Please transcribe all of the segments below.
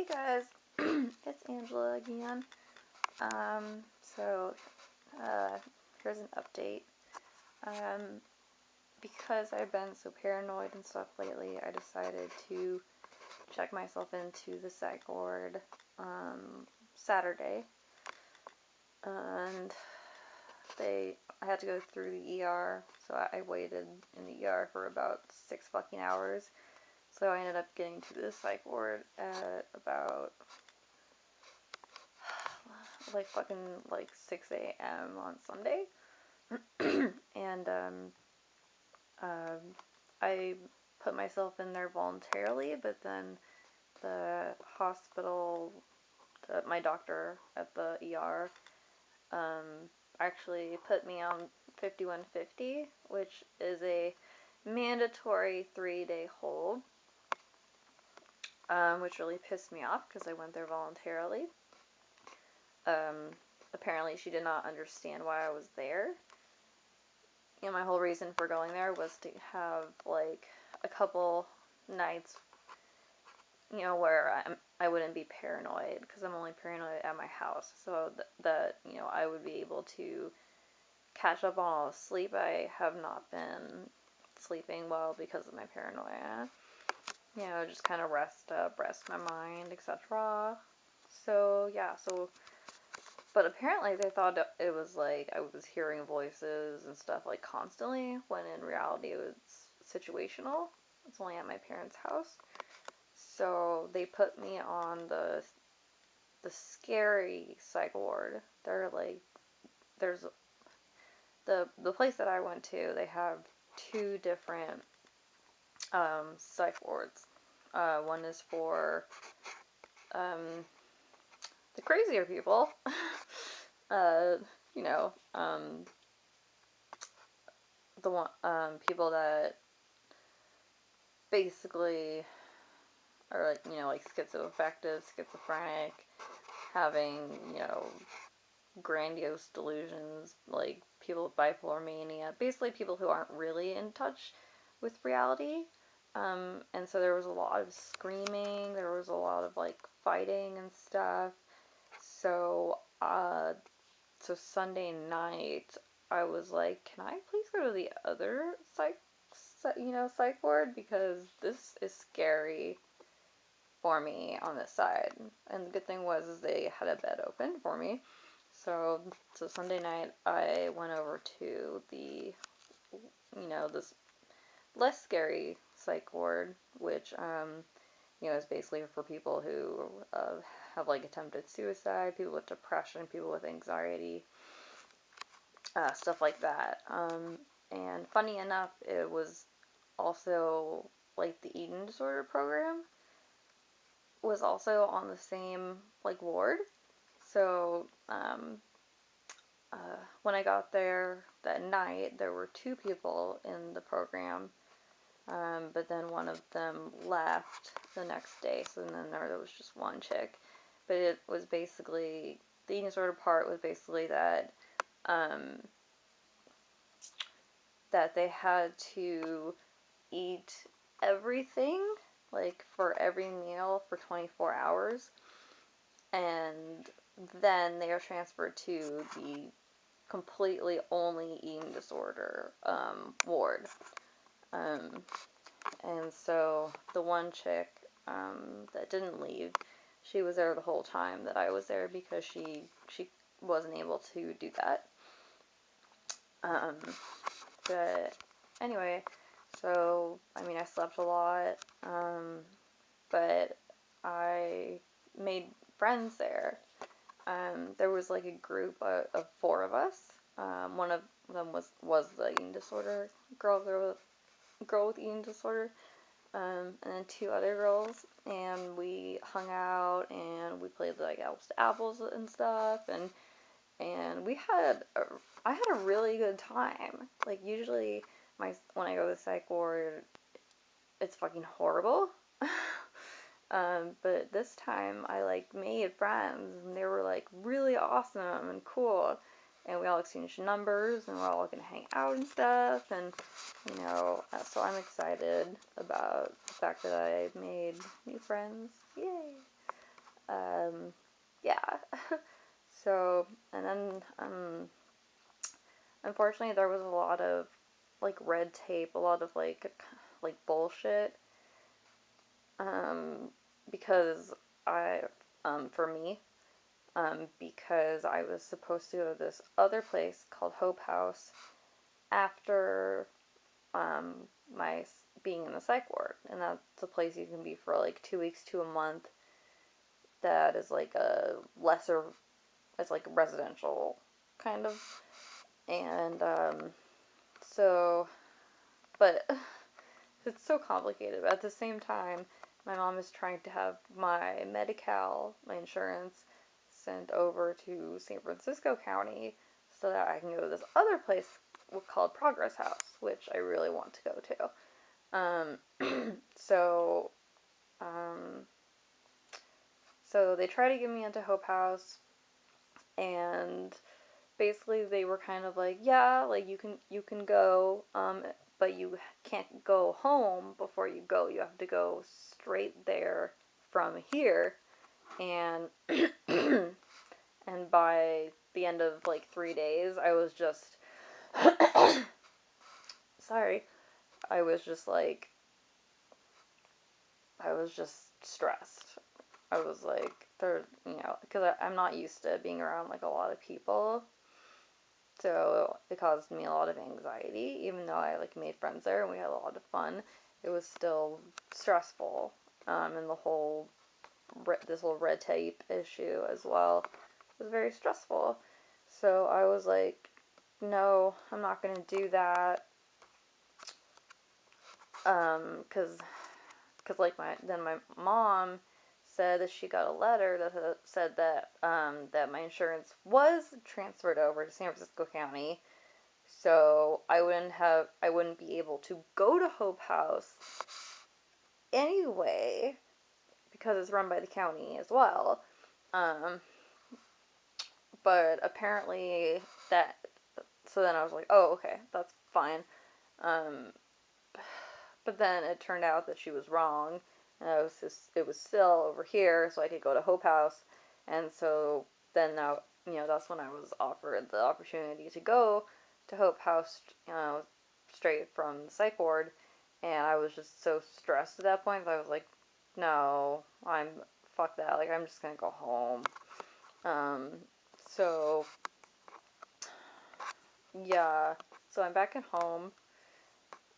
guys, it's Angela again. So, here's an update. Because I've been so paranoid and stuff lately, I decided to check myself into the psych ward, Saturday. And I had to go through the ER, so I waited in the ER for about 6 fucking hours. So I ended up getting to the psych ward at about like 6 a.m. on Sunday. And I put myself in there voluntarily, but then the hospital, my doctor at the ER, actually put me on 5150, which is a mandatory 3-day hold, which really pissed me off because I went there voluntarily. Apparently she did not understand why I was there. And my whole reason for going there was to have, like, a couple nights, where I wouldn't be paranoid, because I'm only paranoid at my house, so that, I would be able to catch up on all the sleep. I have not been sleeping well because of my paranoia. Just kind of rest my mind, etc. So, yeah, but apparently they thought it was like I was hearing voices and stuff like constantly, when in reality it was situational. It's only at my parents' house. So they put me on the scary psych ward. There's the place that I went to, they have 2 different psych wards. One is for the crazier people. The one people that basically are like schizoaffective, schizophrenic, having grandiose delusions, like people with bipolar mania, basically people who aren't really in touch with reality. And so there was a lot of screaming, there was a lot of like fighting and stuff. So Sunday night, I was like, can I please go to the other psych ward, because this is scary for me on this side. And the good thing was is they had a bed open for me. So Sunday night, I went over to the, this less scary psych ward, which, is basically for people who have like attempted suicide, people with depression, people with anxiety, stuff like that. And funny enough, it was also like the eating disorder program was also on the same like ward. So when I got there that night, there were 2 people in the program, but then one of them left the next day, so then there was just one chick. But it was basically, the eating disorder part was basically that that they had to eat everything, like for every meal for 24 hours, and then they are transferred to the completely only eating disorder ward. And so the one chick that didn't leave, she was there the whole time that I was there, because she wasn't able to do that. But anyway, so I slept a lot, but I made friends there. There was like a group of 4 of us. One of them was the eating disorder girl with eating disorder, and then 2 other girls, and we hung out and we played like apples to apples and stuff, and I had a really good time. Like, usually when I go to the psych ward, it's fucking horrible. But this time I like made friends, and they were like really awesome and cool, and we all exchanged numbers, and we're all gonna hang out and stuff, and so I'm excited about the fact that I made new friends. Yay! Um, yeah. So, and then, unfortunately, there was a lot of, like, red tape, a lot of, like, bullshit, um, because I, for me, because I was supposed to go to this other place called Hope House after, um, my being in the psych ward, and that's a place you can be for, like, 2 weeks to a month, that is, like, a lesser, it's, like, residential, kind of, and, so, but it's so complicated. But at the same time, my mom is trying to have my Medi-Cal, my insurance, sent over to San Francisco County so that I can go to this other place called Progress House, which I really want to go to. Um, so they try to get me into Hope House, and basically they were kind of like, yeah, like you can go, but you can't go home before you go. You have to go straight there from here, and and by the end of like 3 days, I was just sorry, I was just like I was just stressed. I was like, because I'm not used to being around like a lot of people. So it caused me a lot of anxiety, even though I like made friends there and we had a lot of fun. It was still stressful, and this whole red tape issue as well was very stressful. So I was like, no, I'm not gonna do that, because like my mom said that she got a letter that said that that my insurance was transferred over to San Francisco County. So I wouldn't be able to go to Hope House anyway because it's run by the county as well. Um, but apparently that, so then I was like, oh, okay, that's fine. Um, but then it turned out that she was wrong, and it was still over here, so I could go to Hope House, and so then now, that's when I was offered the opportunity to go to Hope House, straight from the psych ward, and I was just so stressed at that point that I was like, no, fuck that, like, I'm just gonna go home. Um, so, yeah, so I'm back at home,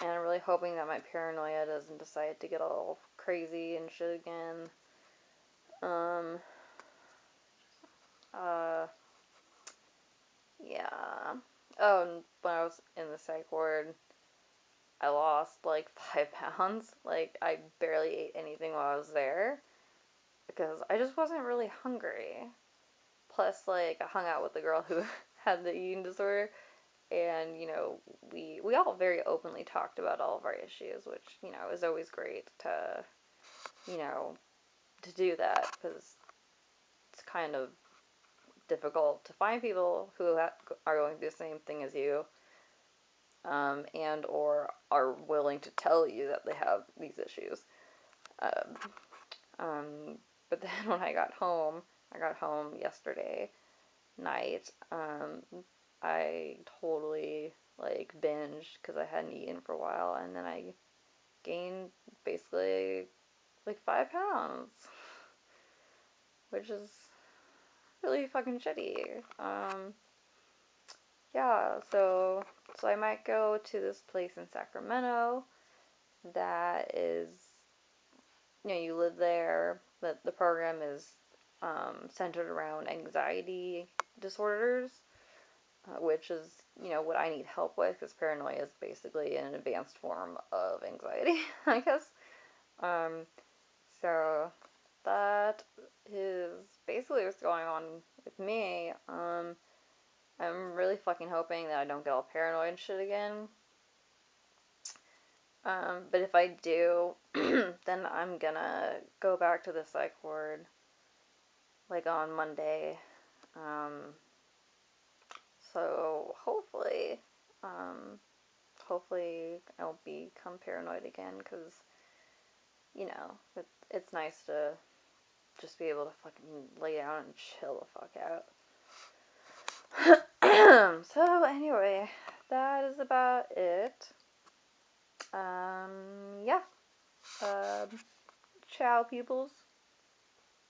and I'm really hoping that my paranoia doesn't decide to get all crazy and shit again. Um, uh, yeah. Oh, and when I was in the psych ward, I lost like 5 pounds. Like, I barely ate anything while I was there because I just wasn't really hungry. Plus, like, I hung out with the girl who had the eating disorder, and, we all very openly talked about all of our issues, which, is always great you know, to do that, because it's kind of difficult to find people who are going through the same thing as you, and or are willing to tell you that they have these issues. Um, um, but then when I got home yesterday night. I totally like binged because I hadn't eaten for a while, and then I gained basically like 5 pounds, which is really fucking shitty. Yeah, so I might go to this place in Sacramento that is, you live there, but the program is centered around anxiety disorders, which is, what I need help with, because paranoia is basically an advanced form of anxiety, I guess. Um, so that is basically what's going on with me. I'm really fucking hoping that I don't get all paranoid and shit again. But if I do, then I'm gonna go back to the psych ward, like, on Monday. Um, so um, hopefully I won't become paranoid again, because, it's nice to just be able to fucking lay down and chill the fuck out. So anyway, that is about it. Yeah. Ciao, peoples.